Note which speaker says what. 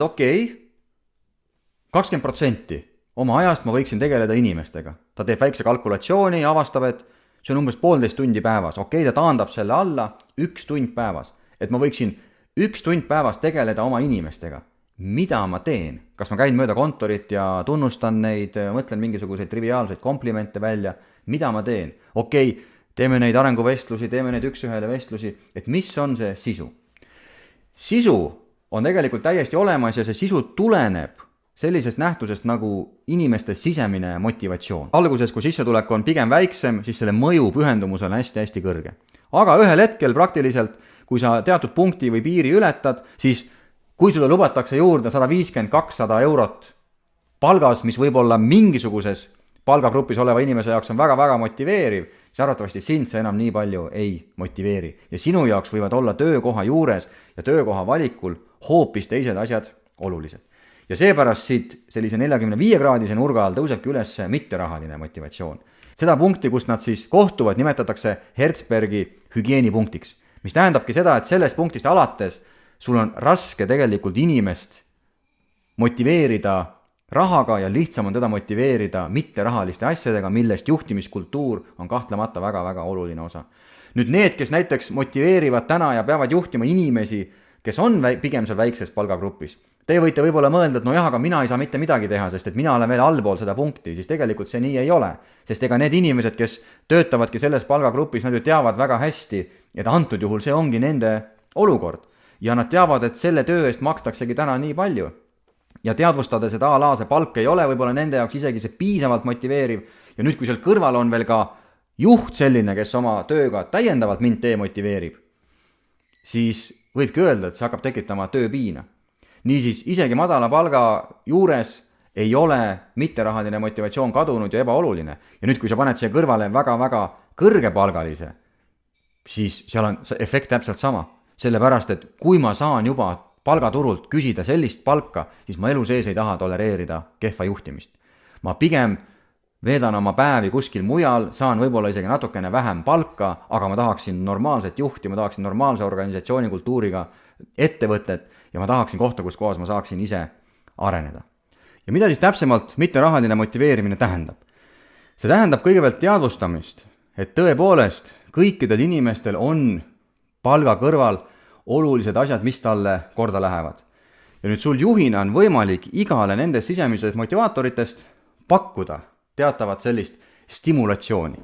Speaker 1: okei, 20% oma ajast ma võiksin tegeleda inimestega. Ta teeb väikse kalkulatsiooni ja avastab, et see on umbes 1,5 tundi päevas. Okei, ta taandab selle alla 1 tund päevas. Et ma võiksin 1 tund päevas tegeleda oma inimestega. Mida ma teen? Kas ma käin mööda kontorit ja tunnustan neid, mõtlen mingisuguseid triviaalseid komplimente välja? Mida ma teen? Okei, teeme neid arenguvestlusi, teeme neid üks-ühele vestlusi. Et mis on see sisu? Sisu on tegelikult täiesti olemas ja see sisu tuleneb sellisest nähtusest nagu inimeste sisemine motivatsioon. Alguses, kui sissetulek on pigem väiksem, siis selle mõju pühendumus on hästi-hästi kõrge. Aga ühel hetkel praktiliselt, kui sa teatud punkti või piiri ületad, siis kui sulle lubatakse juurde 150-200 eurot palgas, mis võib-olla mingisuguses palgagrupis oleva inimese jaoks on väga-väga motiveeriv, siis arvatavasti sind see enam nii palju ei motiveeri. Ja sinu jaoks võivad olla töökoha juures ja töökoha valikul hoopis teised asjad olulised. Ja seepärast siit sellise 45-kraadise nurga all tõusebki üles mitterahaline motivatsioon. Seda punkti, kus nad siis kohtuvad, nimetatakse Herzbergi hügieenipunktiks, mis tähendabki seda, et sellest punktist alates sul on raske tegelikult inimest motiveerida rahaga ja lihtsam on teda motiveerida mitterahaliste asjadega, millest juhtimiskultuur on kahtlemata väga-väga oluline osa. Nüüd need, kes näiteks motiveerivad täna ja peavad juhtima inimesi, kes on pigem seal väikses palgagrupis. Te võite võib-olla mõelda, et no jah, aga mina ei saa mitte midagi teha, sest et mina olen veel allpool seda punkti, siis tegelikult see nii ei ole. Sest ega need inimesed, kes töötavadki selles palgagrupis, nad ju teavad väga hästi, et antud juhul see ongi nende olukord. Ja nad teavad, et selle töö eest makstaksegi täna nii palju. Ja teadvustades, et see palk ei ole võib-olla nende jaoks isegi see piisavalt motiveeriv. Ja nüüd, kui seal kõrval on veel ka juht selline, kes oma tööga täiendavalt mind demotiveerib, siis võibki öelda, et see hakkab tekitama tööpiina. Niisiis, isegi madala palga juures ei ole mitterahaline motivatsioon kadunud ja ebaoluline. Ja nüüd, kui sa paned siia kõrvale väga-väga kõrgepalgalise, siis seal on see efekt täpselt sama. Sellepärast, et kui ma saan juba palgaturult küsida sellist palka, siis ma elu sees ei taha tolereerida kehva juhtimist. Ma pigem veedan oma päevi kuskil mujal, saan võib-olla isegi natukene vähem palka, aga ma tahaksin normaalset juhti, ma tahaksin normaalse organisatsiooni kultuuriga ettevõtet ja ma tahaksin kohta, kus kohas ma saaksin ise areneda. Ja mida siis täpsemalt mitterahaline motiveerimine tähendab? See tähendab kõigepealt teadvustamist, et tõepoolest kõikidel inimestel on palga kõrval olulised asjad, mis talle korda lähevad. Ja nüüd sul juhina on võimalik igale nendest sisemisest motivaatoritest pakkuda teatavat sellist stimulatsiooni.